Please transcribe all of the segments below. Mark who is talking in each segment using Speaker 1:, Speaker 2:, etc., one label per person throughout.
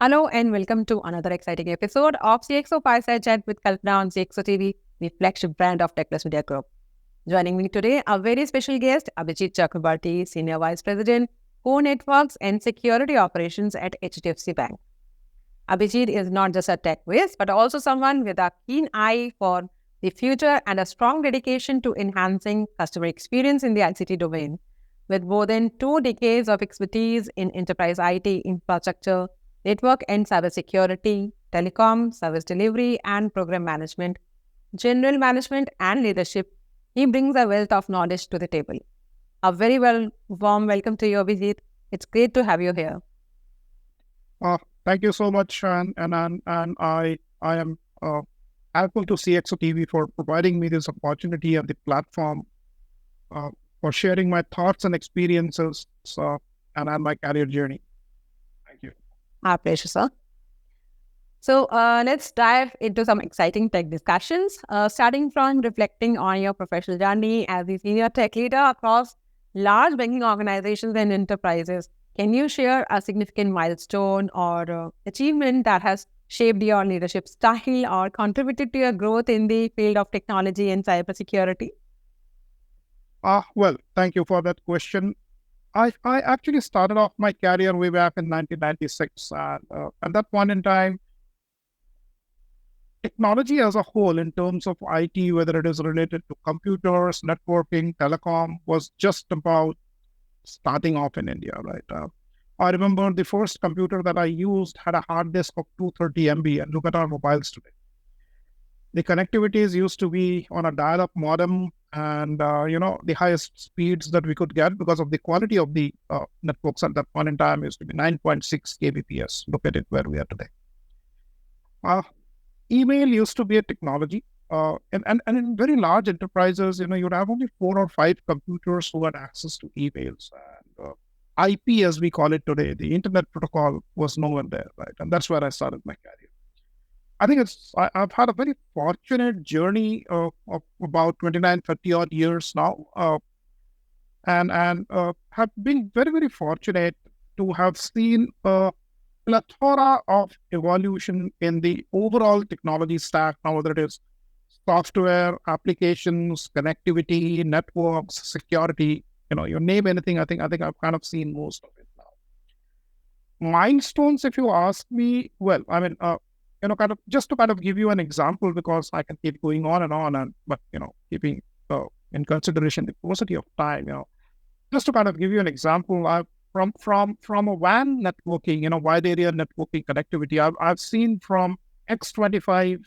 Speaker 1: Hello and welcome to another exciting episode of CXO Fireside Chat with Kalpana on CXO TV, the flagship brand of Techless Media Group. Joining me today, a very special guest, Abhijit Chakravarty, Senior Vice President, Core Networks and Security Operations at HDFC Bank. Abhijit is not just a tech whiz, but also someone with a keen eye for the future and a strong dedication to enhancing customer experience in the ICT domain. With more than 2 decades of expertise in enterprise IT infrastructure, network and cybersecurity, telecom, service delivery, and program management, general management, and leadership, he brings a wealth of knowledge to the table. A very warm welcome to you, Abhijit. It's great to have you here.
Speaker 2: Thank you so much, and I am thankful to CXO TV for providing me this opportunity and the platform for sharing my thoughts and experiences and my career journey. Thank you.
Speaker 1: Our pleasure, sir. So let's dive into some exciting tech discussions, starting from reflecting on your professional journey as a senior tech leader across large banking organizations and enterprises. Can you share a significant milestone or achievement that has shaped your leadership style or contributed to your growth in the field of technology and cybersecurity?
Speaker 2: Well, thank you for that question. I actually started off my career way back in 1996. At that point in time, technology as a whole, in terms of IT, whether it is related to computers, networking, telecom, was just about starting off in India, right? I remember the first computer that I used had a hard disk of 230 MB, and look at our mobiles today. The connectivities used to be on a dial-up modem, and the highest speeds that we could get because of the quality of the networks at that point in time used to be 9.6 kbps. Look at it where we are today. Email used to be a technology, and in very large enterprises, you'd have only 4 or 5 computers who had access to emails. And IP, as we call it today, the internet protocol, was nowhere there, right? And that's where I started my career. I think I've had a very fortunate journey of about 29, 30 odd years now, and have been very, very fortunate to have seen a plethora of evolution in the overall technology stack, now whether it is software, applications, connectivity, networks, security, you name anything. I think I've kind of seen most of it now. Milestones, if you ask me, well, I mean, just to kind of give you an example, because I can keep going on, but keeping in consideration the paucity of time, just to kind of give you an example, from a WAN networking, wide area networking connectivity, I've seen from X25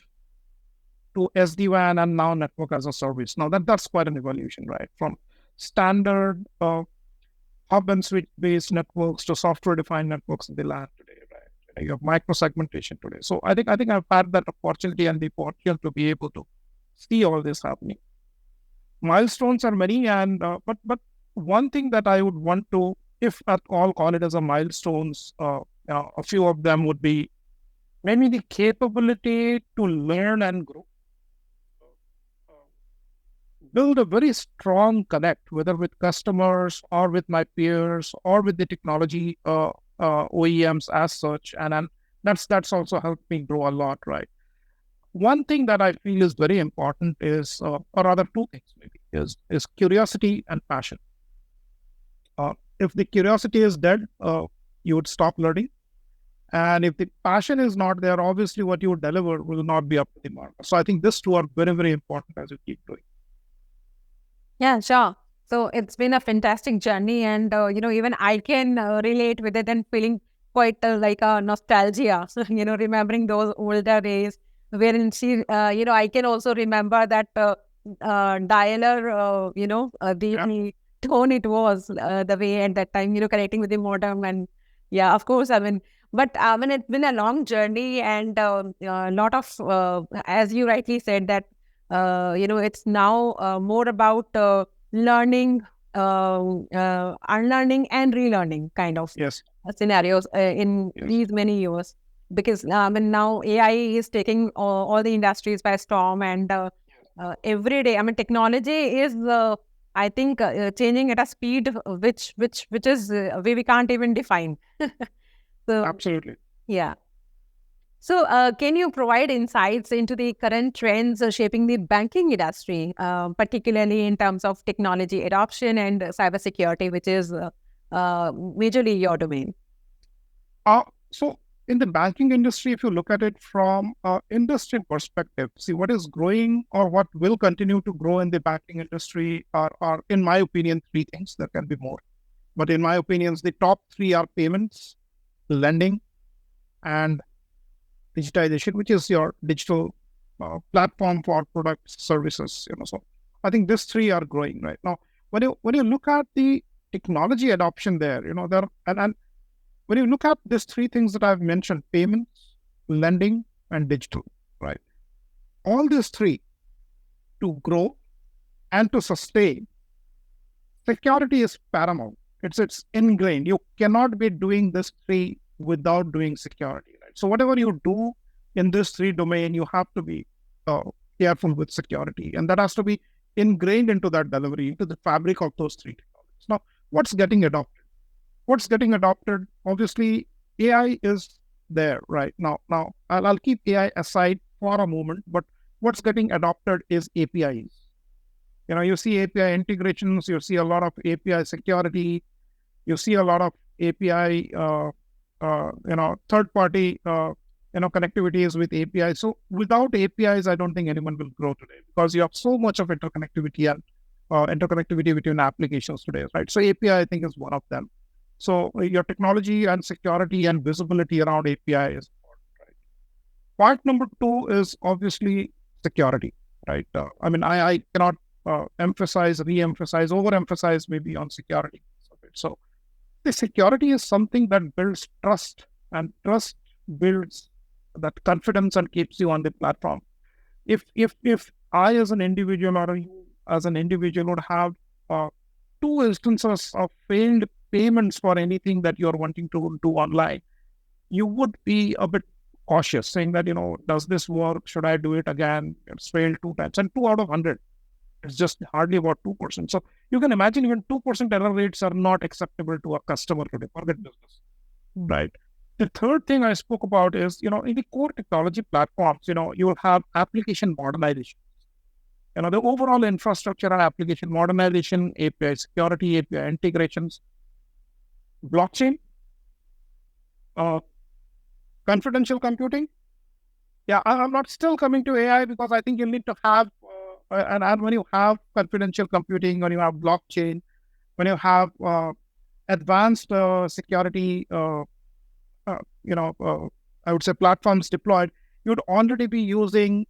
Speaker 2: to SD-WAN and now network as a service. Now that's quite an evolution, right? From standard hub and switch based networks to software defined networks in the LAN today, right? You have micro segmentation today. So I think I've had that opportunity and the fortune to be able to see all this happening. Milestones are many, and but one thing that I would want to, if at all, call it as a milestones, a few of them would be maybe the capability to learn and grow. Build a very strong connect, whether with customers or with my peers or with the technology OEMs as such, and that's also helped me grow a lot, right? One thing that I feel is very important is, or rather 2 things maybe, is curiosity and passion. If the curiosity is dead, you would stop learning. And if the passion is not there, obviously what you deliver will not be up to the mark. So I think these 2 are very, very important as you keep doing.
Speaker 1: Yeah, sure. So it's been a fantastic journey, and even I can relate with it and feeling quite like a nostalgia. So, remembering those older days, wherein I can also remember that dialer, the tone it was, the way at that time, connecting with the modem, and yeah, of course, but it's been a long journey, and a lot of, as you rightly said, that it's now more about learning, unlearning and relearning kind of scenarios in these many years. Because now AI is taking all the industries by storm, and every day, technology is, I think, changing at a speed which is we can't even define.
Speaker 2: So absolutely.
Speaker 1: Yeah. So, can you provide insights into the current trends shaping the banking industry, particularly in terms of technology adoption and cybersecurity, which is majorly your domain?
Speaker 2: So in the banking industry, if you look at it from an industry perspective, see what is growing or what will continue to grow in the banking industry are, in my opinion, three things. There can be more. But in my opinions, the top three are payments, lending, and digitization, which is your digital platform for products, services. So I think these three are growing right now. When you look at the technology adoption there, there and when you look at these three things that I've mentioned, payments, lending, and digital, right? All these three to grow and to sustain, security is paramount. It's ingrained. You cannot be doing this three without doing security, right? So whatever you do in this three domain, you have to be uh, careful with security, and that has to be ingrained into that delivery, into the fabric of those three technologies. Now, what's getting adopted? Obviously, AI is there right now. Now, I'll keep AI aside for a moment, but what's getting adopted is APIs. You see API integrations, you see a lot of API security, you see a lot of API, third-party, connectivities with APIs. So without APIs, I don't think anyone will grow today because you have so much of interconnectivity and interconnectivity between applications today, right? So API, I think, is one of them. So your technology and security and visibility around API is important, right? Part number two is obviously security, right? I cannot emphasize, re-emphasize, overemphasize maybe on security. So the security is something that builds trust, and trust builds that confidence and keeps you on the platform. If I as an individual or you as an individual would have two instances of failed payments for anything that you're wanting to do online, you would be a bit cautious, saying that, does this work? Should I do it again? It's failed 2 times. And 2 out of 100, it's just hardly about 2%. So you can imagine even 2% error rates are not acceptable to a customer today. Forget business, right? The third thing I spoke about is, in the core technology platforms, you will have application modernization. The overall infrastructure and application modernization, API security, API integrations, blockchain, confidential computing. Yeah, I'm not still coming to AI because I think you need to have, and when you have confidential computing, when you have blockchain, when you have advanced security, I would say platforms deployed, you'd already be using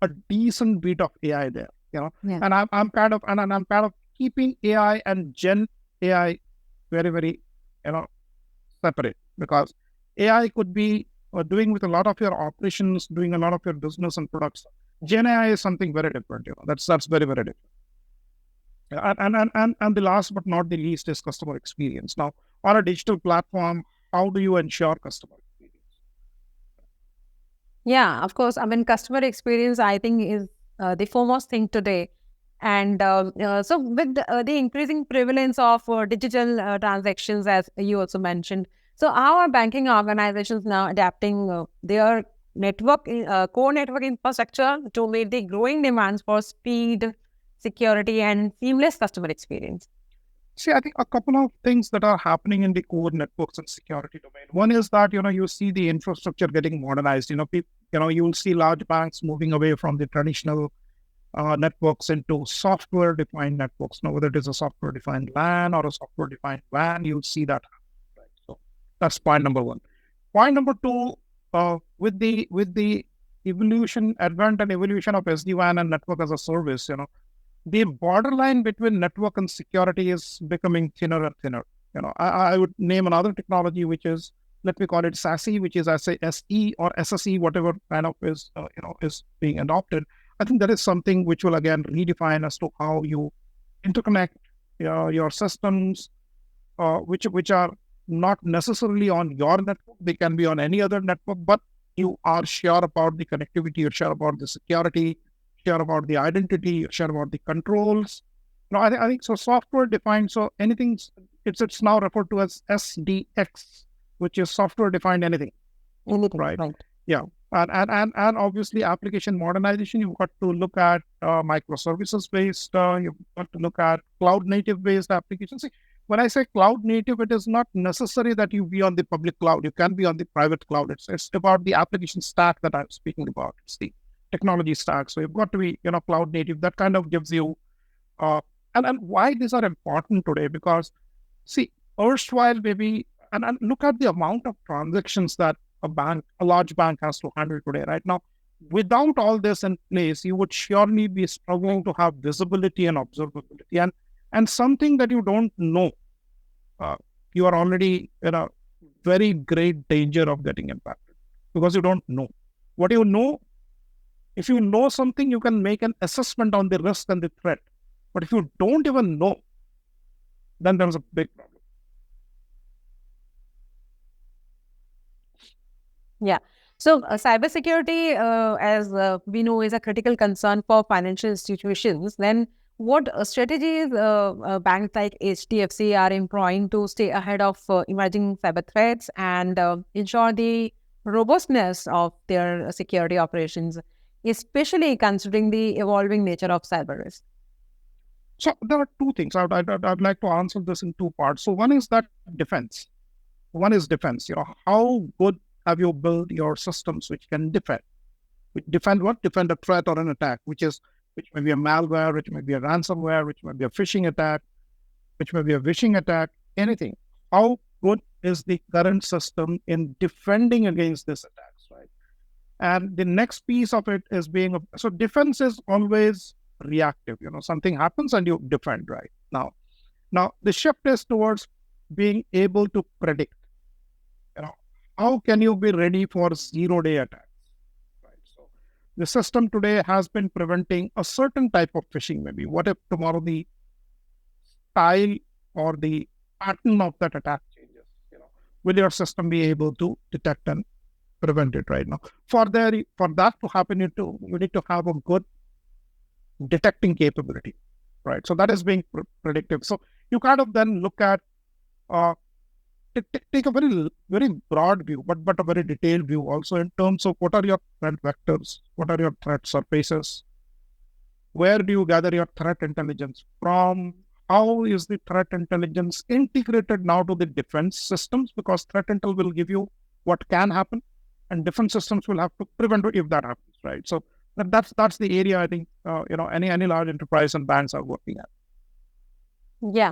Speaker 2: a decent bit of AI there,
Speaker 1: Yeah.
Speaker 2: And I'm kind of keeping AI and Gen AI very, very, separate, because AI could be doing with a lot of your operations, doing a lot of your business and products. Gen AI is something very different. That's very, very different. And the last but not the least is customer experience. Now, on a digital platform, how do you ensure customer experience?
Speaker 1: Yeah, of course. I mean, customer experience, I think, is the foremost thing today. And so with the increasing prevalence of digital transactions, as you also mentioned, so how are banking organizations now adapting their core network infrastructure to meet the growing demands for speed, security, and seamless customer experience?
Speaker 2: See, I think a couple of things that are happening in the core networks and security domain. One is that, you see the infrastructure getting modernized. You'll see large banks moving away from the traditional networks into software-defined networks. Now, whether it is a software-defined LAN or a software-defined WAN, you'll see that happen, right? So that's point number one. Point number two, with the advent and evolution of SD-WAN and network as a service, the borderline between network and security is becoming thinner and thinner. I would name another technology, which is, let me call it SASE, which is SE or SSE, whatever kind of is being adopted. I think that is something which will again redefine as to how you interconnect your systems, which are not necessarily on your network. They can be on any other network, but you are sure about the connectivity, you're sure about the security, sure about the identity, you're sure about the controls. I think so. Software defined. So anything, it's now referred to as SDX, which is software defined anything.
Speaker 1: Anything,
Speaker 2: right?
Speaker 1: right.
Speaker 2: Yeah. And obviously application modernization, you've got to look at microservices based, you've got to look at cloud native based applications. See, when I say cloud native, it is not necessary that you be on the public cloud. You can be on the private cloud. It's about the application stack that I'm speaking about. It's the technology stack. So you've got to be, cloud native. That kind of gives you, and why these are important today, because see, erstwhile maybe, and look at the amount of transactions that a large bank has to handle today. Right now, without all this in place, you would surely be struggling to have visibility and observability, and something that you don't know, you are already in a very great danger of getting impacted because you don't know. What you know, if you know something, you can make an assessment on the risk and the threat. But if you don't even know, then there's a big problem.
Speaker 1: Yeah. So cybersecurity, as we know, is a critical concern for financial institutions. Then what strategies banks like HDFC are employing to stay ahead of emerging cyber threats and ensure the robustness of their security operations, especially considering the evolving nature of cyber risk?
Speaker 2: So there are two things. I'd like to answer this in two parts. So one is that defense. One is defense. How good have you built your systems which can defend? Defend what? Defend a threat or an attack, which may be a malware, which may be a ransomware, which may be a phishing attack, which may be a vishing attack, anything. How good is the current system in defending against these attacks, right? And the next piece of it is so defense is always reactive. Something happens and you defend, right? Now the shift is towards being able to predict. How can you be ready for 0-day attacks? Right. So the system today has been preventing a certain type of phishing. Maybe what if tomorrow the style or the pattern of that attack changes? Will your system be able to detect and prevent it right now? For that to happen, you need to have a good detecting capability, right? So that is being predictive. So you kind of then look at take a very, very broad view, but a very detailed view also in terms of what are your threat vectors, what are your threat surfaces, where do you gather your threat intelligence from, how is the threat intelligence integrated now to the defense systems, because threat intel will give you what can happen and defense systems will have to prevent it if that happens, right? So that's the area I think any large enterprise and banks are working at.
Speaker 1: Yeah.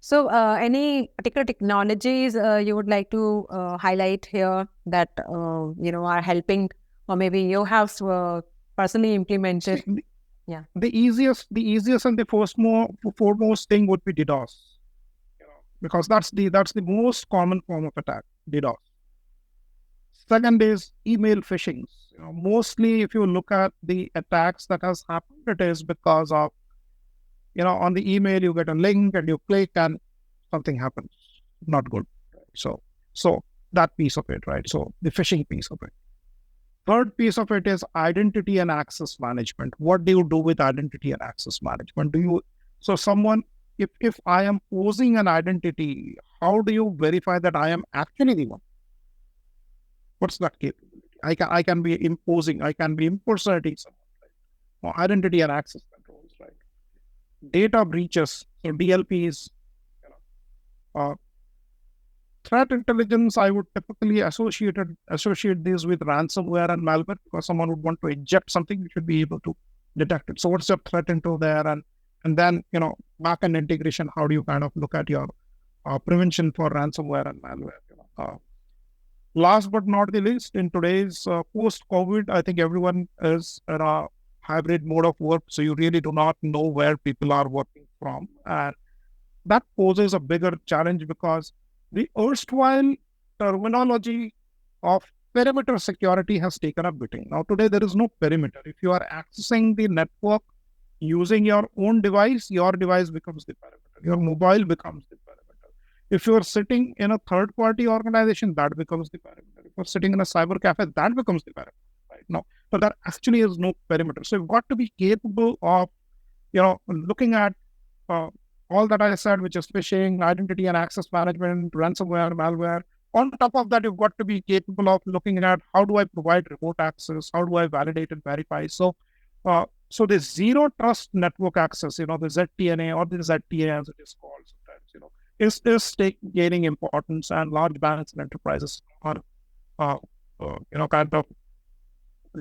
Speaker 1: So any particular technologies you would like to highlight here that are helping, or maybe you have personally implemented? Yeah.
Speaker 2: The easiest and the foremost thing would be DDoS, because that's the most common form of attack, DDoS. Second is email phishing. Mostly if you look at the attacks that has happened, it is because of, on the email you get a link and you click and something happens. Not good. So that piece of it, right? So the phishing piece of it. Third piece of it is identity and access management. What do you do with identity and access management? If I am posing an identity, how do you verify that I am actually the one? What's that capability? I can be imposing, I can be impersonating someone, right? Or identity and access controls, right? Data breaches, so DLPs, threat intelligence, I would typically associate this with ransomware and malware, because someone would want to inject something, you should be able to detect it. So what's your threat intel there? And then, backend integration, how do you kind of look at your prevention for ransomware and malware? Last but not the least, in today's post-COVID, I think everyone is in a hybrid mode of work, so you really do not know where people are working from. And that poses a bigger challenge, because the erstwhile terminology of perimeter security has taken a beating. Now, today there is no perimeter. If you are accessing the network using your own device, your device becomes the perimeter. Your mobile becomes the perimeter. If you're sitting in a third-party organization, that becomes the perimeter. If you're sitting in a cyber cafe, that becomes the perimeter, right? Now, so there actually is no perimeter. So you've got to be capable of, looking at all that I said, which is phishing, identity and access management, ransomware, malware, On top of that, you've got to be capable of looking at how do I provide remote access? How do I validate and verify? So the zero trust network access, the ZTNA or the ZTA as it is called sometimes, is gaining importance, and large banks and enterprises are, kind of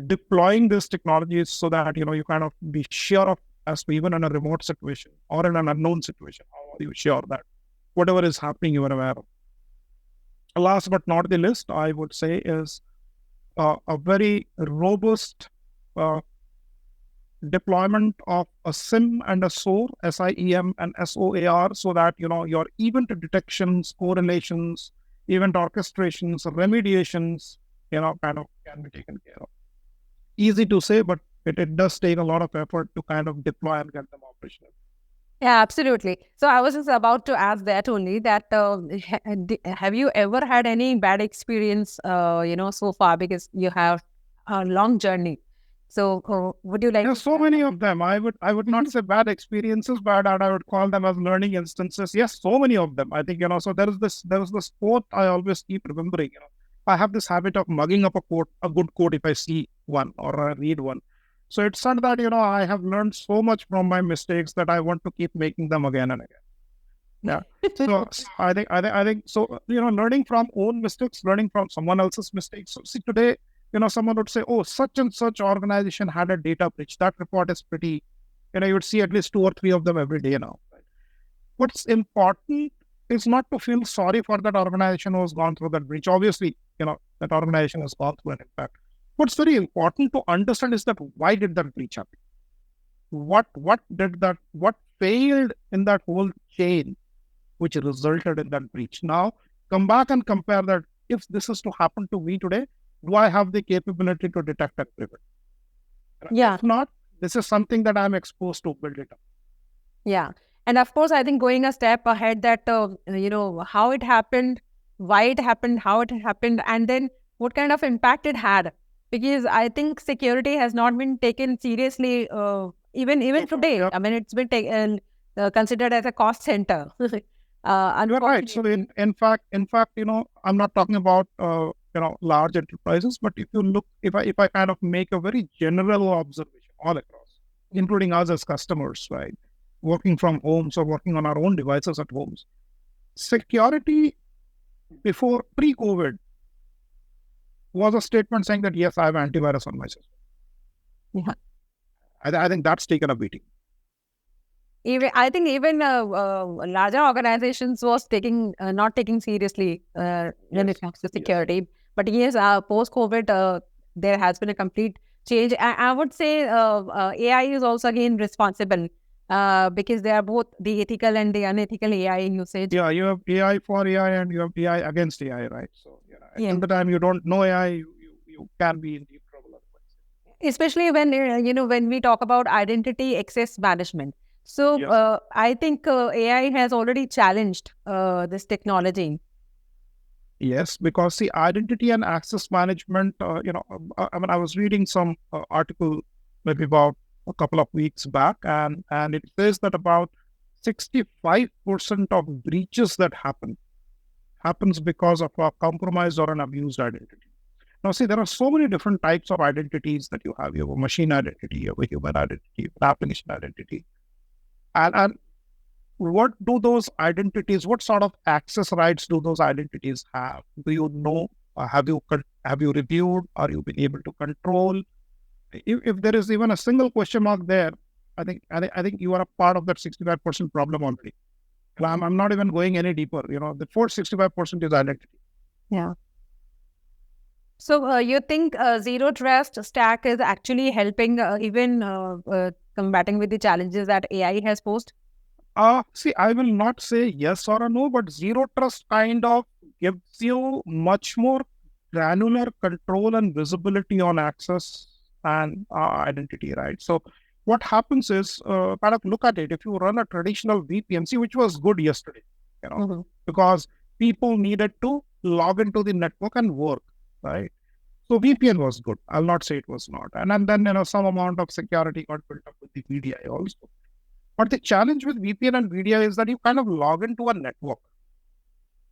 Speaker 2: deploying these technologies so that, you kind of be sure of, as to even in a remote situation or in an unknown situation, how are you sure that whatever is happening, you are aware of. Last but not the least, I would say is a very robust deployment of a SIEM and a SOAR, SIEM and SOAR, so that, your event detections, correlations, event orchestrations, remediations, kind of can be taken care of. Easy to say, but it does take a lot of effort to kind of deploy and get them operational.
Speaker 1: Yeah, absolutely. So I was just about to ask that only, that have you ever had any bad experience, so far, because you have a long journey. So would you like?
Speaker 2: There's so many of them. I would not say bad experiences, but I would call them as learning instances. Yes, so many of them. I think, so there is this quote I always keep remembering. I have this habit of mugging up a good quote if I see one or I read one. So it's not that, I have learned so much from my mistakes that I want to keep making them again and again. Yeah. So I think so, learning from own mistakes, learning from someone else's mistakes. So see, today, someone would say, oh, such and such organization had a data breach. That report is pretty, you would see at least 2 or 3 of them every day now. Right? What's important is not to feel sorry for that organization who has gone through that breach. Obviously, that organization has gone through an impact. What's very important to understand is that why did that breach happen? What failed in that whole chain which resulted in that breach? Now, come back and compare that. If this is to happen to me today, do I have the capability to detect and prevent?
Speaker 1: Yeah.
Speaker 2: If not, this is something that I'm exposed to build it up.
Speaker 1: Yeah. And of course, I think going a step ahead, that, how it happened, why it happened, how it happened, and then what kind of impact it had. Because I think security has not been taken seriously, even today.
Speaker 2: Yeah.
Speaker 1: I mean, it's been considered as a cost center.
Speaker 2: You're right. So in fact, I'm not talking about large enterprises, but if I kind of make a very general observation all across, including us as customers, right, working from homes or working on our own devices at homes, security before pre-COVID was a statement saying that, yes, I have antivirus on my system.
Speaker 1: Yeah.
Speaker 2: I think that's taken a beating.
Speaker 1: I think even larger organizations was not taking seriously when it comes to security. Yes. But yes, post-COVID, there has been a complete change. I would say AI is also again responsible because they are both the ethical and the unethical AI usage.
Speaker 2: Yeah, you have AI for AI and you have AI against AI, right? So at the time you don't know AI, you can be in deep trouble.
Speaker 1: Especially when when we talk about identity access management. So yes. I think AI has already challenged this technology.
Speaker 2: Yes, because the identity and access management, I was reading some article maybe about a couple of weeks back, and it says that about 65% of breaches that happens because of a compromised or an abused identity. Now, see, there are so many different types of identities that you have. You have a machine identity, you have a human identity, an application identity. And what do those identities, what sort of access rights do those identities have? Do you know? Have you reviewed? Are you been able to control? If there is even a single question mark there, I think you are a part of that 65% problem already. I'm not even going any deeper. The first 65% is identity.
Speaker 1: Yeah. So you think zero trust stack is actually helping even combating with the challenges that AI has posed?
Speaker 2: See, I will not say yes or a no, but zero trust kind of gives you much more granular control and visibility on access and identity, right? So what happens is, kind of look at it. If you run a traditional VPN, see, which was good yesterday, because people needed to log into the network and work, right? So VPN was good. I'll not say it was not. And then, some amount of security got built up with the VDI also. But the challenge with VPN and VDI is that you kind of log into a network.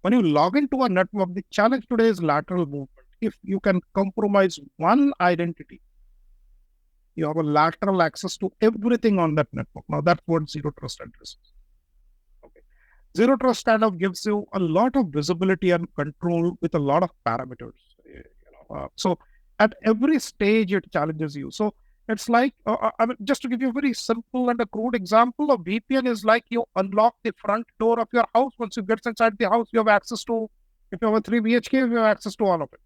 Speaker 2: When you log into a network, the challenge today is lateral movement. If you can compromise one identity, you have a lateral access to everything on that network. Now that's what zero trust addresses. Okay. Zero trust kind of gives you a lot of visibility and control with a lot of parameters. So at every stage, it challenges you. So it's like, I mean, just to give you a very simple and a crude example, a VPN is like you unlock the front door of your house. Once you get inside the house, you have access to, if you have a 3 BHK, you have access to all of it.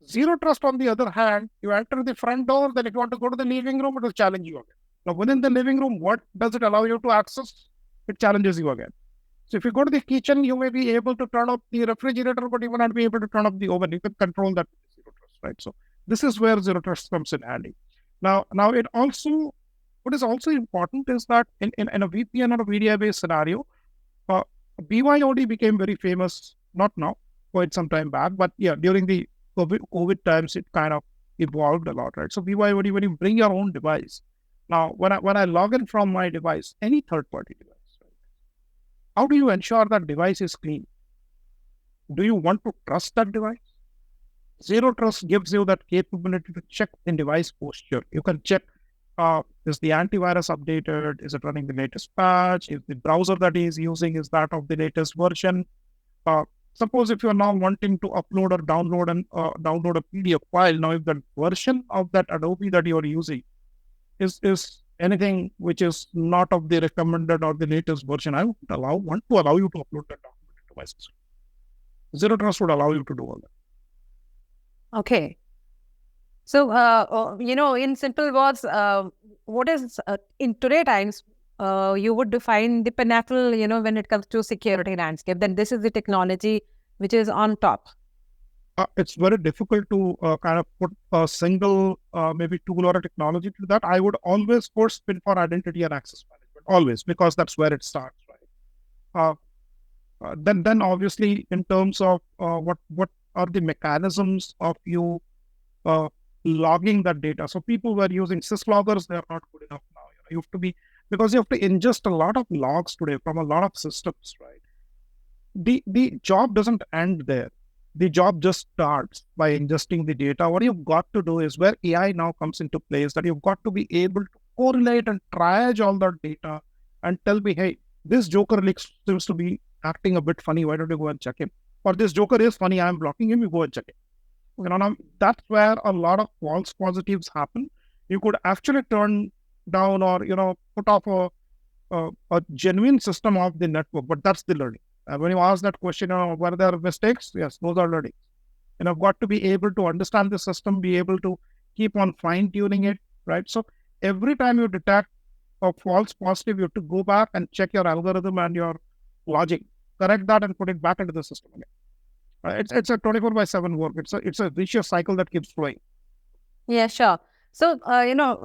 Speaker 2: Zero trust, on the other hand, you enter the front door, then if you want to go to the living room, it will challenge you again. Now, within the living room, what does it allow you to access? It challenges you again. So if you go to the kitchen, you may be able to turn off the refrigerator, but you will not be able to turn off the oven. You can control that with zero trust, right? So this is where zero trust comes in handy. Now it also, what is also important is that in a VPN or a VDI-based scenario, BYOD became very famous, not now, quite some time back, but yeah, during the COVID times, it kind of evolved a lot, right? So BYOD, when you bring your own device, now when I log in from my device, any third-party device, right, how do you ensure that device is clean? Do you want to trust that device? Zero trust gives you that capability to check the device posture. You can check, is the antivirus updated? Is it running the latest patch? Is the browser that he is using, is that of the latest version? Suppose if you are now wanting to upload or download a PDF file, now if the version of that Adobe that you are using is anything which is not of the recommended or the latest version, I would want to allow you to upload that document to my system. Zero trust would allow you to do all that.
Speaker 1: Okay. So, in simple words, what is in today times, you would define the pinnacle, when it comes to security landscape, then this is the technology which is on top.
Speaker 2: It's very difficult to kind of put a single maybe tool or a technology to that. I would always first spin for identity and access management, always, because that's where it starts, right? Then obviously in terms of what are the mechanisms of you logging that data. So people were using sysloggers, they are not good enough now. You have to be, because you have to ingest a lot of logs today from a lot of systems, right? The job doesn't end there. The job just starts by ingesting the data. What you've got to do is where AI now comes into place, that you've got to be able to correlate and triage all that data and tell me, hey, this Joker seems to be acting a bit funny. Why don't you go and check him? Or this Joker is funny, I'm blocking him, you go and check it. Now that's where a lot of false positives happen. You could actually turn down or, put off a genuine system of the network, but that's the learning. When you ask that question, were there mistakes? Yes, those are learnings. And I've got to be able to understand the system, be able to keep on fine tuning it, right? So every time you detect a false positive, you have to go back and check your algorithm and your logic, correct that and put it back into the system again. It's a 24/7 work. It's a vicious cycle that keeps flowing.
Speaker 1: Yeah, sure. So,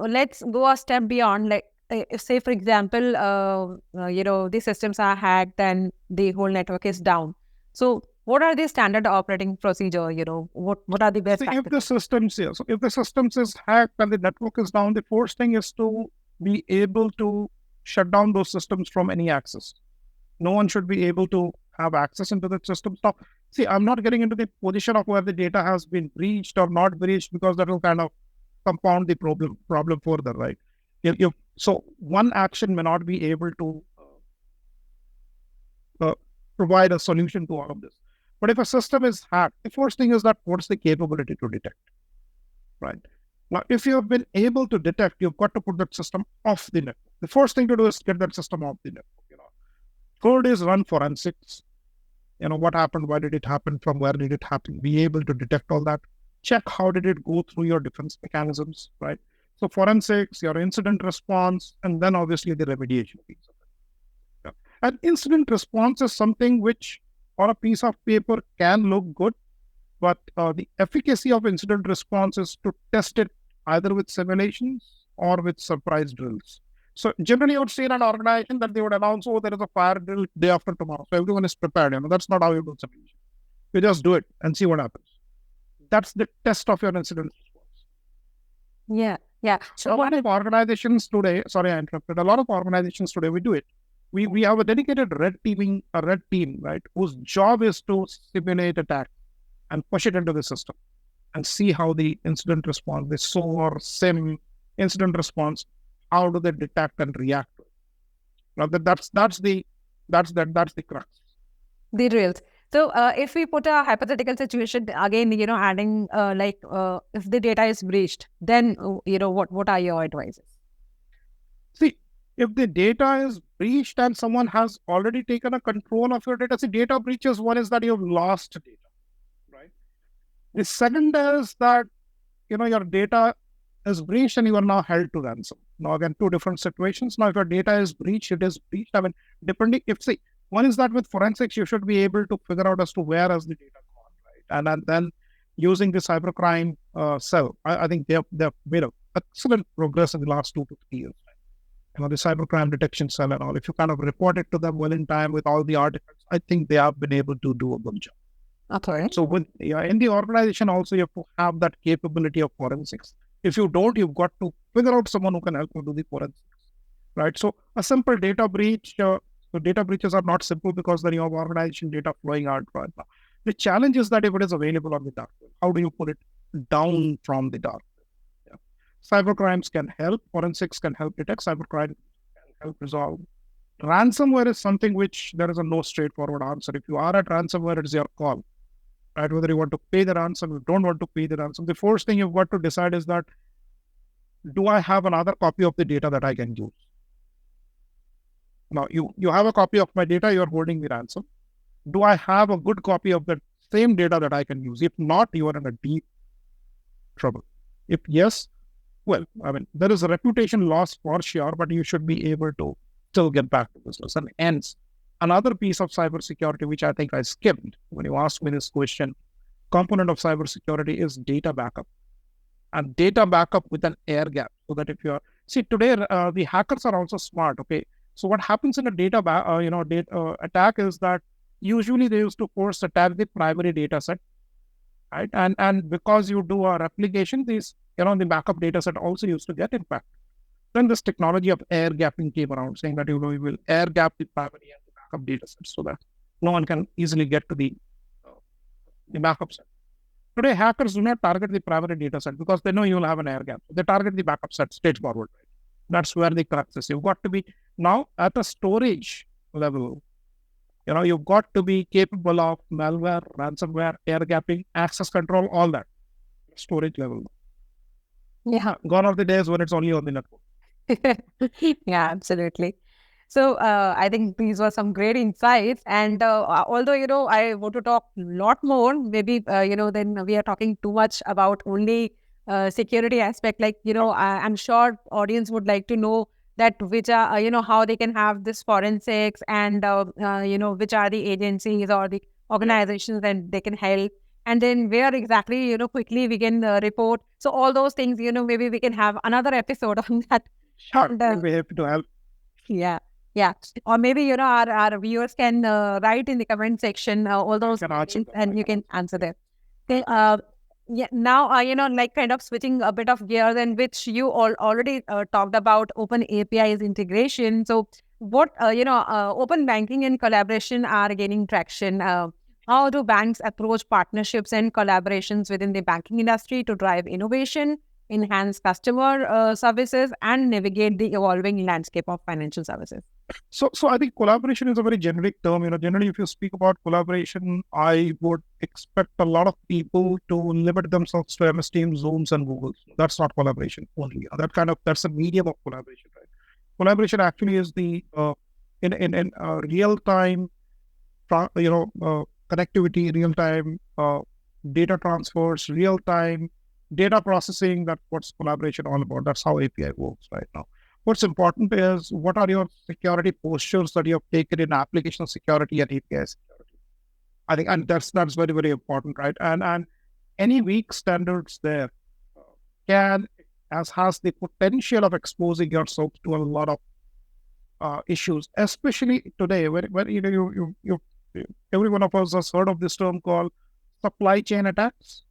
Speaker 1: let's go a step beyond. Like, if, say, for example, the systems are hacked and the whole network is down. So, what are the standard operating procedure? What are the best practices?
Speaker 2: If the systems is hacked and the network is down, the first thing is to be able to shut down those systems from any access. No one should be able to have access into the system. Now, see, I'm not getting into the position of where the data has been breached or not breached, because that will kind of compound the problem further, right? So one action may not be able to provide a solution to all of this. But if a system is hacked, the first thing is that what's the capability to detect, right? Now, if you have been able to detect, you've got to put that system off the network. The first thing to do is get that system off the network. Third is run forensics. What happened? Why did it happen? From where did it happen? Be able to detect all that. Check how did it go through your defense mechanisms, right? So forensics, your incident response, and then obviously the remediation piece of it. Yeah. And incident response is something which on a piece of paper can look good, but the efficacy of incident response is to test it either with simulations or with surprise drills. So generally, you would see in an organization that they would announce, oh, there is a fire drill day after tomorrow. So everyone is prepared. That's not how you do simulation. You just do it and see what happens. That's the test of your incident response.
Speaker 1: Yeah.
Speaker 2: So a lot of organizations today, sorry, I interrupted. A lot of organizations today, we do it. we have a dedicated red team, right, whose job is to simulate attack and push it into the system and see how the incident response, the SOAR, SIM, incident response, how do they detect and react to it. Now that's the crux.
Speaker 1: The drills. So if we put a hypothetical situation again, adding if the data is breached, then what are your advices?
Speaker 2: See, if the data is breached and someone has already taken a control of your data, see, data breaches, one is that you've lost data, right? The second is that, your data is breached and you are now held to ransom. Now, again, two different situations. Now, if your data is breached, it is breached. I mean, depending, one is that with forensics, you should be able to figure out as to where has the data gone, right? And then using the cybercrime cell, I think they've made a excellent progress in the last 2 to 3 years. The cybercrime detection cell and all. If you kind of report it to them well in time with all the artifacts, I think they have been able to do a good job.
Speaker 1: Okay.
Speaker 2: So in the organization also, you have to have that capability of forensics. If you don't, you've got to figure out someone who can help you do the forensics, right? So a simple data breach, so data breaches are not simple because then you have organization data flowing out right now. The challenge is that if it is available on the dark web, how do you pull it down from the dark web? Cybercrimes can help, forensics can help detect, cybercrime can help resolve. Ransomware is something which there is no straightforward answer. If you are at ransomware, it is your call, right? Whether you want to pay the ransom, you don't want to pay the ransom. The first thing you've got to decide is that, do I have another copy of the data that I can use? Now, you have a copy of my data, you're holding the ransom. Do I have a good copy of the same data that I can use? If not, you are in a deep trouble. If yes, well, I mean, there is a reputation loss for sure, but you should be able to still get back to business. And hence, another piece of cybersecurity, which I think I skipped when you asked me this question, component of cybersecurity is data backup. And data backup with an air gap. So that if you are, today, the hackers are also smart, okay? So what happens in a data attack is that usually they used to force attack the primary data set, right? And because you do a replication, these, the backup data set also used to get impacted. Then this technology of air gapping came around, saying that you will air gap the primary and the backup data sets so that no one can easily get to the backup set. Today, hackers do not target the primary data set because they know you will have an air gap. They target the backup set straightforward. Right? That's where the crux is. You've got to be now at a storage level. You've got to be capable of malware, ransomware, air gapping, access control, all that. Storage level.
Speaker 1: Yeah.
Speaker 2: Gone are the days when it's only on the network.
Speaker 1: Yeah, absolutely. So I think these were some great insights. And although, I want to talk a lot more, maybe, then we are talking too much about only security aspect. Like, I'm sure audience would like to know that which are, how they can have this forensics and, which are the agencies or the organizations that they can help. And then where exactly, quickly we can report. So all those things, maybe we can have another episode on that.
Speaker 2: Sure, we'll be happy to help.
Speaker 1: Yeah. Or maybe, our viewers can write in the comment section all those questions and you can answer them. Okay. Now, kind of switching a bit of gears, in which you already talked about open APIs integration. So what, open banking and collaboration are gaining traction. How do banks approach partnerships and collaborations within the banking industry to drive innovation, enhance customer services, and navigate the evolving landscape of financial services?
Speaker 2: So I think collaboration is a very generic term. Generally, if you speak about collaboration, I would expect a lot of people to limit themselves to MS Teams, Zooms, and Googles. That's not collaboration only. That's a medium of collaboration, right? Collaboration actually is the in real time, connectivity, real time data transfers, real time data processing. That's what's collaboration all about. That's how API works right now. What's important is what are your security postures that you have taken in application security and API security. I think, and that's very, very important, right? And any weak standards there has the potential of exposing yourself to a lot of issues, especially today, where every one of us has heard of this term called supply chain attacks.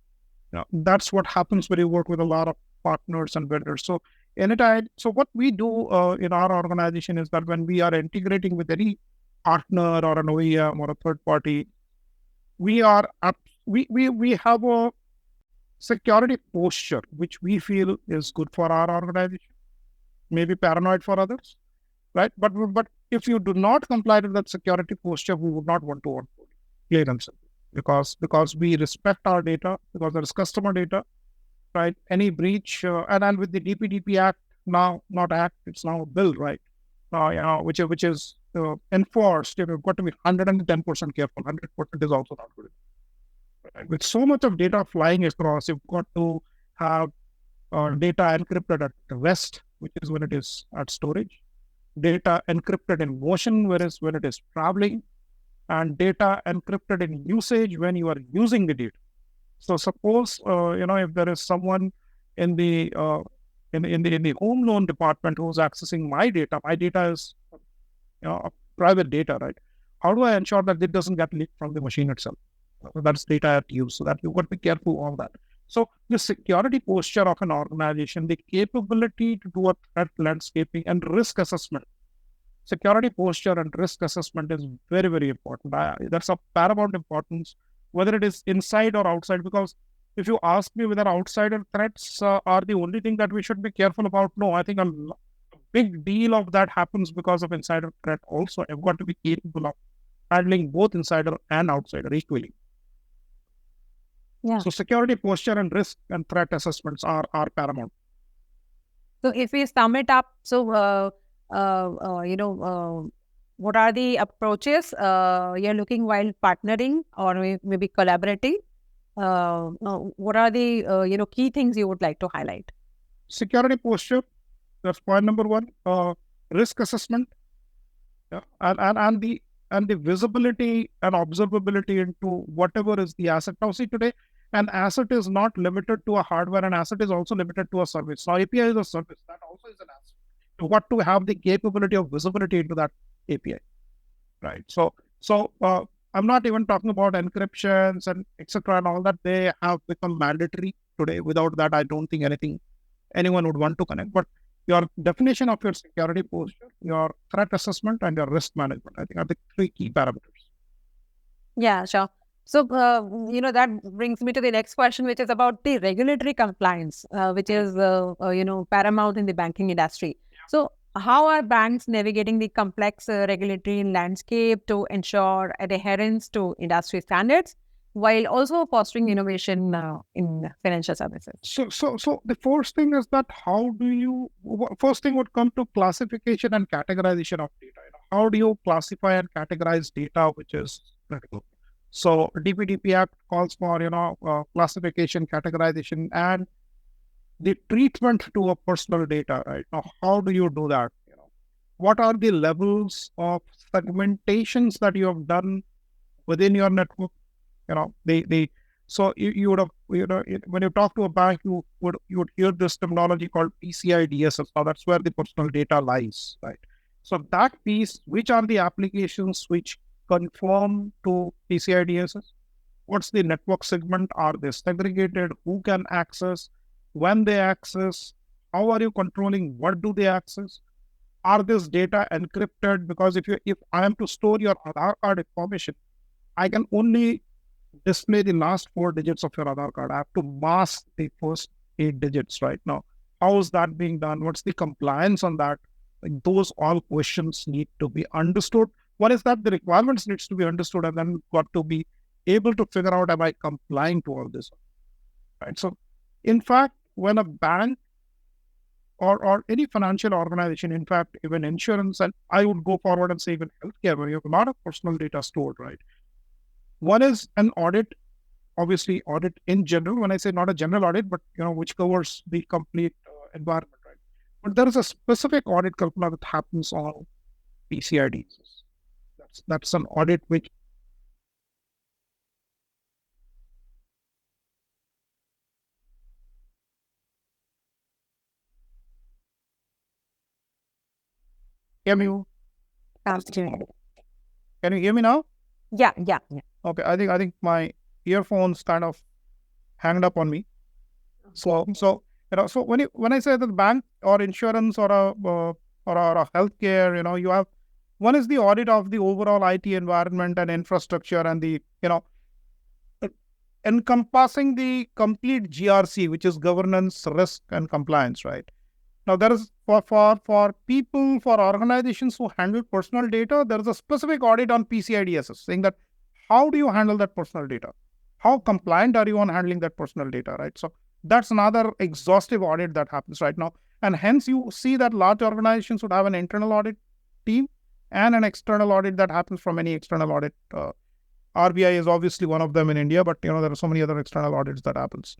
Speaker 2: That's what happens when you work with a lot of partners and vendors. So anytime. So what we do in our organization is that when we are integrating with any partner or an OEM or a third party, we are we have a security posture which we feel is good for our organization, maybe paranoid for others, right? But if you do not comply to that security posture, we would not want to onboard you, plain and simple, because we respect our data, because there is customer data, right? Any breach, and with the DPDP Act now, not Act, it's now a bill, right? Which is enforced. You've got to be 110% careful. 100% is also not good. Right? With so much of data flying across, you've got to have data encrypted at rest, which is when it is at storage, data encrypted in motion, whereas when it is traveling, and data encrypted in usage when you are using the data. So suppose if there is someone in the in the home loan department who's accessing my data is private data, right? How do I ensure that it doesn't get leaked from the machine itself? That's data at use, so that you've got to be careful of that. So the security posture of an organization, the capability to do a threat landscaping and risk assessment. Security posture and risk assessment is very, very important. That's of paramount importance, whether it is inside or outside, because if you ask me whether outsider threats are the only thing that we should be careful about, no, I think a big deal of that happens because of insider threat also. I've got to be capable of handling both insider and outsider equally.
Speaker 1: Yeah.
Speaker 2: So security posture and risk and threat assessments are paramount.
Speaker 1: So if we sum it up, so what are the approaches you're looking while partnering or maybe collaborating? What are the key things you would like to highlight?
Speaker 2: Security posture, that's point number one. Risk assessment, yeah, and the visibility and observability into whatever is the asset. Now, see, today, an asset is not limited to a hardware, an asset is also limited to a service. Now, API is a service, that also is an asset. You've got to have the capability of visibility into that API, right? So I'm not even talking about encryptions and etc. and all that. They have become mandatory today. Without that, I don't think anyone would want to connect. But your definition of your security posture, your threat assessment, and your risk management, I think are the three key parameters.
Speaker 1: Yeah, sure. So, that brings me to the next question, which is about the regulatory compliance, which is, paramount in the banking industry. So, how are banks navigating the complex regulatory landscape to ensure adherence to industry standards, while also fostering innovation in financial services?
Speaker 2: So the first thing is that first thing would come to classification and categorization of data. How do you classify and categorize data which is critical? So DPDP Act calls for classification, categorization, and the treatment to a personal data. Right now, how do you do that? What are the levels of segmentations that you have done within your network? So you would have, when you talk to a bank, you would hear this terminology called PCI DSS. Now that's where the personal data lies, right? So that piece, which are the applications which conform to PCI DSS? What's the network segment? Are they segregated? Who can access? When they access? How are you controlling? What do they access? Are this data encrypted? Because if I am to store your Aadhaar card information, I can only display the last 4 digits of your Aadhaar card. I have to mask the first 8 digits right now. How is that being done? What's the compliance on that? Like those all questions need to be understood. One is that the requirements needs to be understood, and then got to be able to figure out, am I complying to all this? Right. So in fact, when a bank or any financial organization, in fact, even insurance, and I would go forward and say even healthcare, where you have a lot of personal data stored, right? One is an audit, obviously audit in general. When I say not a general audit, but which covers the complete environment, right? But there is a specific audit, Kalpana, that happens on PCIDs. That's an audit which can you hear me now?
Speaker 1: Yeah.
Speaker 2: Okay, I think my earphones kind of hanged up on me. So So when I say that bank or insurance or a healthcare, you have, one is the audit of the overall IT environment and infrastructure and the, encompassing the complete GRC, which is governance, risk, and compliance, right? Now, there is for people, for organizations who handle personal data, there is a specific audit on PCI DSS saying that how do you handle that personal data? How compliant are you on handling that personal data, right? So that's another exhaustive audit that happens right now. And hence you see that large organizations would have an internal audit team and an external audit that happens from any external audit. RBI is obviously one of them in India, but there are so many other external audits that happens.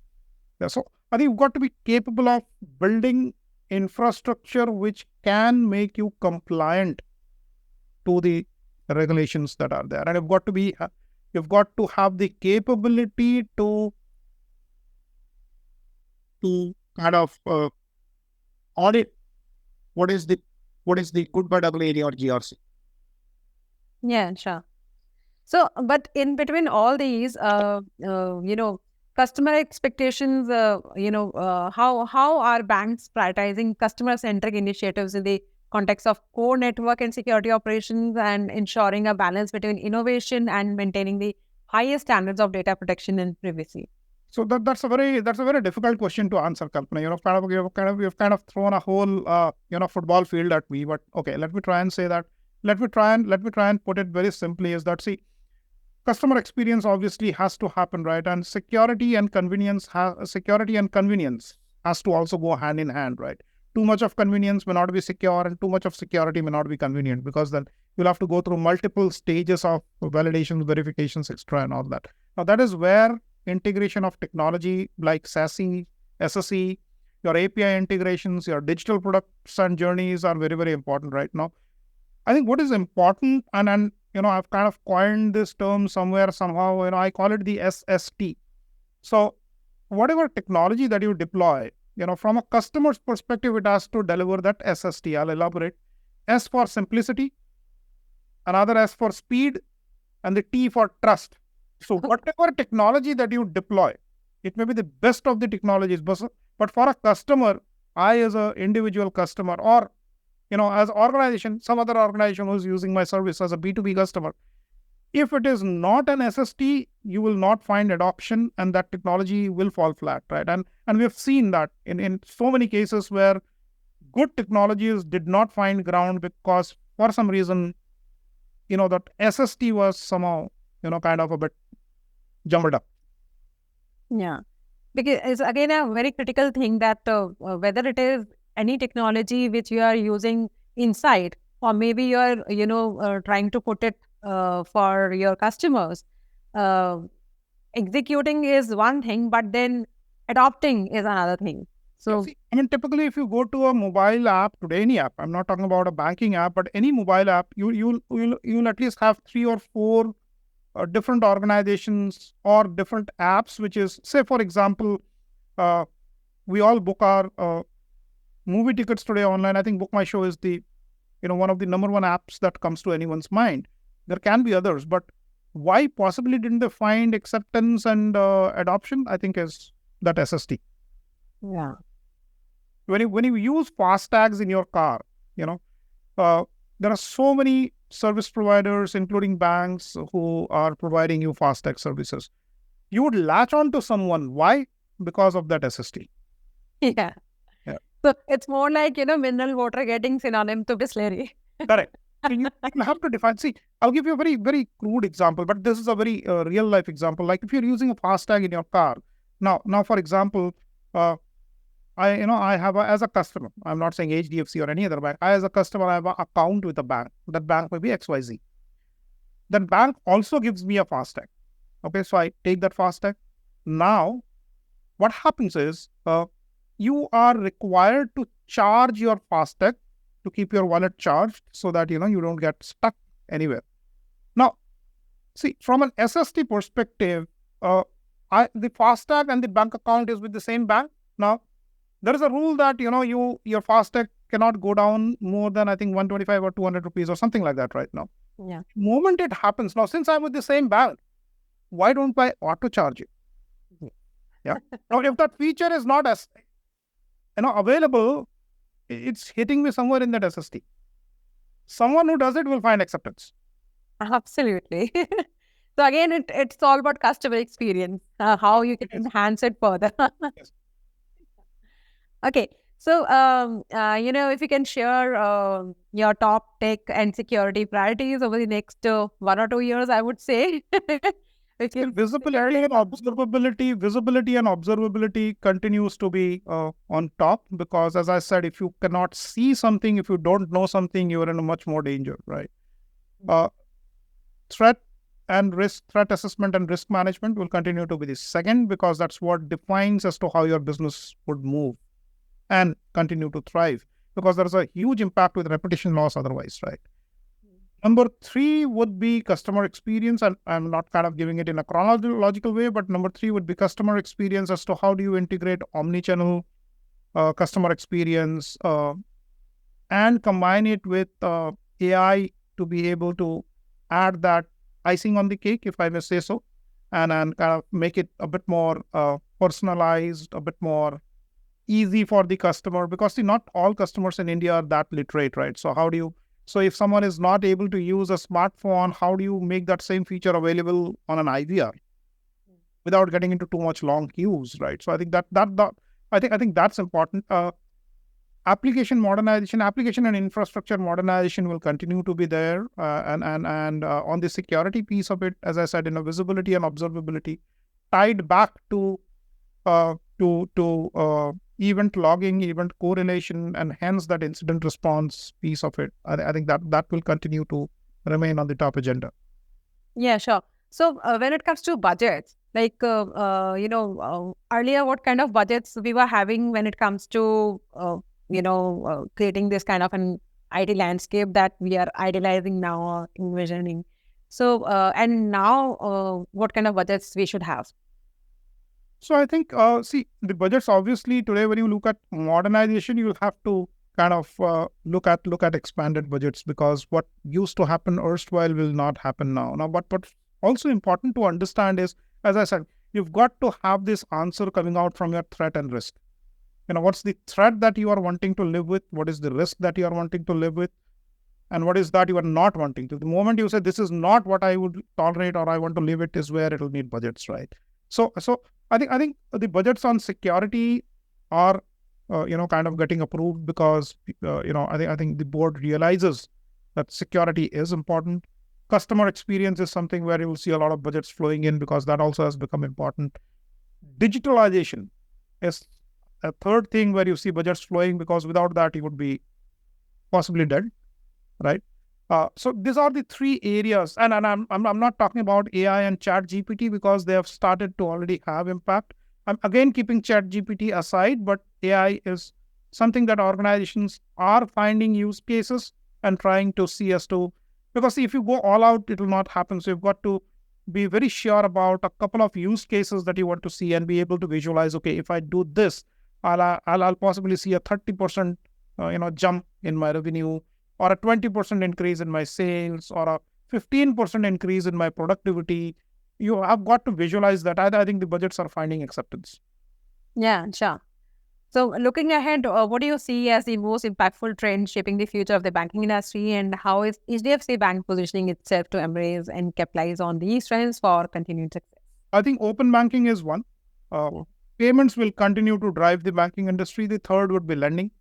Speaker 2: Yeah, so I think you've got to be capable of building infrastructure which can make you compliant to the regulations that are there, and you've got to have the capability to kind of audit what is the good bad ugly area or GRC.
Speaker 1: Yeah, sure. So, but in between all these, customer expectations, how are banks prioritizing customer-centric initiatives in the context of core network and security operations and ensuring a balance between innovation and maintaining the highest standards of data protection and privacy?
Speaker 2: So that's a very difficult question to answer, Kalpana. You've kind of thrown a whole football field at me. But okay, let me try and say that. Let me try and put it very simply: is that, see, customer experience obviously has to happen, right? And security and convenience has to also go hand in hand, right? Too much of convenience may not be secure, and too much of security may not be convenient, because then you'll have to go through multiple stages of validations, verifications, etc., and all that. Now, that is where integration of technology like SASE, SSE, your API integrations, your digital products and journeys are very, very important right now. I think what is important, and I've kind of coined this term somewhere, somehow, I call it the SST. So whatever technology that you deploy, from a customer's perspective, it has to deliver that SST. I'll elaborate. S for simplicity, another S for speed, and the T for trust. So whatever technology that you deploy, it may be the best of the technologies, but for a customer, I as an individual customer, or as organization, some other organization who's using my service as a B2B customer, if it is not an SST, you will not find adoption, and that technology will fall flat, right? And we've seen that in so many cases where good technologies did not find ground because for some reason, that SST was somehow, kind of a bit jumbled up.
Speaker 1: Yeah, because it's again a very critical thing that whether it is any technology which you are using inside, or maybe you're trying to put it for your customers, executing is one thing, but then adopting is another thing. So,
Speaker 2: typically, if you go to a mobile app today, any app, I'm not talking about a banking app, but any mobile app, you'll at least have 3 or 4 different organizations or different apps, which is, say, for example, we all book our movie tickets today online. I think Book My Show is the, one of the number one apps that comes to anyone's mind. There can be others, but why possibly didn't they find acceptance and adoption? I think is that SST.
Speaker 1: Yeah.
Speaker 2: When you use FASTags in your car, there are so many service providers, including banks, who are providing you FASTag services. You would latch on to someone. Why? Because of that SST.
Speaker 1: Yeah. So it's more like, mineral water getting synonym to Bisleri.
Speaker 2: Correct. So you have to define. See, I'll give you a very, very crude example, but this is a very real life example. Like if you're using a FASTag in your car, now, for example, I have as a customer, I'm not saying HDFC or any other bank. I as a customer, I have an account with a bank. That bank may be XYZ. That bank also gives me a FASTag. Okay, so I take that FASTag. Now, what happens is, you are required to charge your FASTag to keep your wallet charged so that, you don't get stuck anywhere. Now, see, from an SST perspective, the FASTag and the bank account is with the same bank. Now, there is a rule that, your FASTag cannot go down more than, I think, 125 or 200 rupees or something like that right now.
Speaker 1: Yeah.
Speaker 2: The moment it happens, now, since I'm with the same bank, why don't I auto charge it? Yeah. Now, if that feature is not available, it's hitting me somewhere in that SST. Someone who does it will find acceptance.
Speaker 1: Absolutely. So again, it's all about customer experience, how you can enhance it further.
Speaker 2: Yes.
Speaker 1: Okay. So, if you can share your top tech and security priorities over the next 1 or 2 years, I would say.
Speaker 2: Visibility and observability continues to be on top, because, as I said, if you cannot see something, if you don't know something, you are in a much more danger, right? Threat assessment and risk management will continue to be the second, because that's what defines as to how your business would move and continue to thrive, because there's a huge impact with repetition loss otherwise, right? Number 3 would be customer experience, and I'm not kind of giving it in a chronological way, but number 3 would be customer experience, as to how do you integrate omni-channel customer experience and combine it with AI to be able to add that icing on the cake, if I may say so, and kind of make it a bit more personalized, a bit more easy for the customer, because not all customers in India are that literate, right? So if someone is not able to use a smartphone, how do you make that same feature available on an IVR without getting into too much long queues, right? So I think I think that's important. Application modernization, application and infrastructure modernization will continue to be there, and on the security piece of it, as I said, visibility and observability tied back to event logging, event correlation, and hence that incident response piece of it. I think that will continue to remain on the top agenda.
Speaker 1: Yeah, sure. So when it comes to budgets, like, earlier, what kind of budgets we were having when it comes to, creating this kind of an IT landscape that we are idealizing now or envisioning. So, and now, what kind of budgets we should have?
Speaker 2: So I think, see, the budgets, obviously today, when you look at modernization, you'll have to kind of look at expanded budgets, because what used to happen erstwhile will not happen now. But also important to understand is, as I said, you've got to have this answer coming out from your threat and risk. What's the threat that you are wanting to live with? What is the risk that you are wanting to live with? And what is that you are not wanting to? The moment you say, this is not what I would tolerate or I want to live it, is where it will need budgets, right? So I think the budgets on security are, kind of getting approved, because, I think the board realizes that security is important. Customer experience is something where you will see a lot of budgets flowing in, because that also has become important. Digitalization is a third thing where you see budgets flowing, because without that, you would be possibly dead, right? So these are the 3 areas, and I'm not talking about AI and Chat GPT, because they have started to already have impact. I'm again keeping Chat GPT aside, but AI is something that organizations are finding use cases and trying to see as to, because if you go all out, it will not happen. So you've got to be very sure about a couple of use cases that you want to see and be able to visualize, okay, if I do this, I'll possibly see a 30% jump in my revenue, or a 20% increase in my sales, or a 15% increase in my productivity. You have got to visualize that. I think the budgets are finding acceptance.
Speaker 1: Yeah, sure. So looking ahead, what do you see as the most impactful trend shaping the future of the banking industry, and how is HDFC Bank positioning itself to embrace and capitalize on these trends for continued success?
Speaker 2: I think open banking is one. Payments will continue to drive the banking industry. The third would be lending.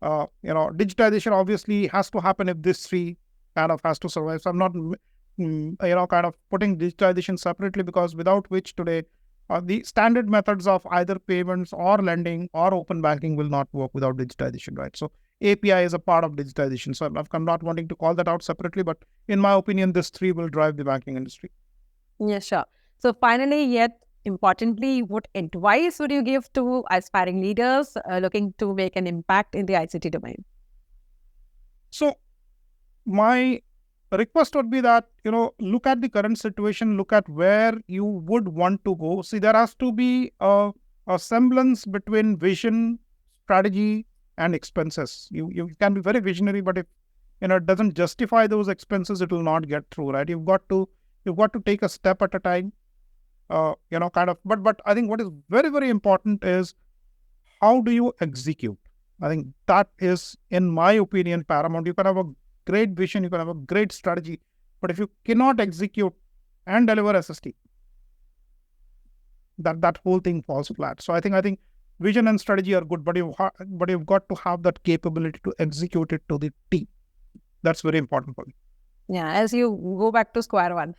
Speaker 2: Digitization obviously has to happen if this 3 kind of has to survive. So I'm not, kind of putting digitization separately, because without which today, the standard methods of either payments or lending or open banking will not work without digitization, right? So API is a part of digitization. So I'm not wanting to call that out separately, but in my opinion, this 3 will drive the banking industry.
Speaker 1: Yeah, sure. So finally, yet importantly, what advice would you give to aspiring leaders looking to make an impact in the ICT domain?
Speaker 2: So my request would be that, look at the current situation, look at where you would want to go. See, there has to be a semblance between vision, strategy, and expenses. You can be very visionary, but if it doesn't justify those expenses, it will not get through, right? You've got to take a step at a time. But I think what is very, very important is, how do you execute? I think that is, in my opinion, paramount. You can have a great vision, you can have a great strategy, but if you cannot execute and deliver SST, that whole thing falls flat. So I think vision and strategy are good, but you've got to have that capability to execute it to the T. That's very important for me.
Speaker 1: Yeah, as you go back to square one.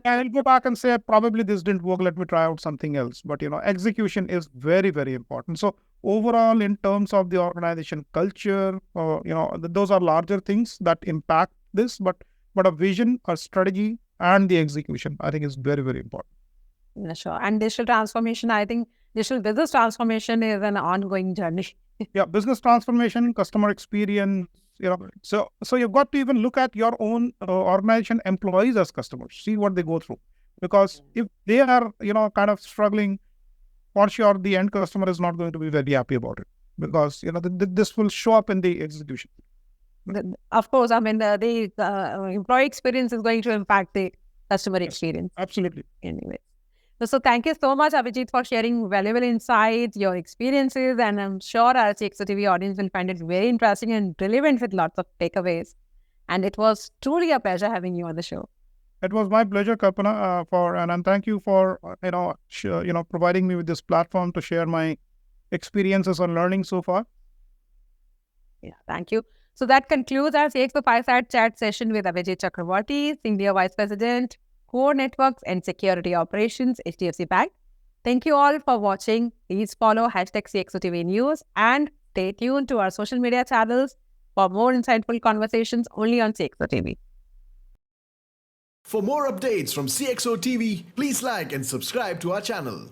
Speaker 2: I'll go back and say, probably this didn't work, let me try out something else. But, execution is very, very important. So overall, in terms of the organization culture, those are larger things that impact this. But a vision, a strategy, and the execution, I think is very, very important.
Speaker 1: Yeah, sure. And digital transformation, I think digital business transformation is an ongoing journey.
Speaker 2: Yeah, business transformation, customer experience, so you've got to even look at your own organization employees as customers, see what they go through, because if they are kind of struggling, for sure the end customer is not going to be very happy about it, because this will show up in the execution.
Speaker 1: Of course, I mean the employee experience is going to impact the customer experience.
Speaker 2: Absolutely.
Speaker 1: Anyway, so thank you so much, Abhijit, for sharing valuable insights, your experiences, and I'm sure our CXOTV audience will find it very interesting and relevant with lots of takeaways. And it was truly a pleasure having you on the show.
Speaker 2: It was my pleasure, Kalpana, and thank you for providing me with this platform to share my experiences on learning so far.
Speaker 1: Yeah, thank you. So that concludes our CXO Fireside Chat session with Abhijit Chakravarty, Senior Vice President, Core Networks and Security Operations, HDFC Bank. Thank you all for watching. Please follow #CXOTVnews and stay tuned to our social media channels for more insightful conversations only on CXOTV.
Speaker 3: For more updates from CXOTV, please like and subscribe to our channel.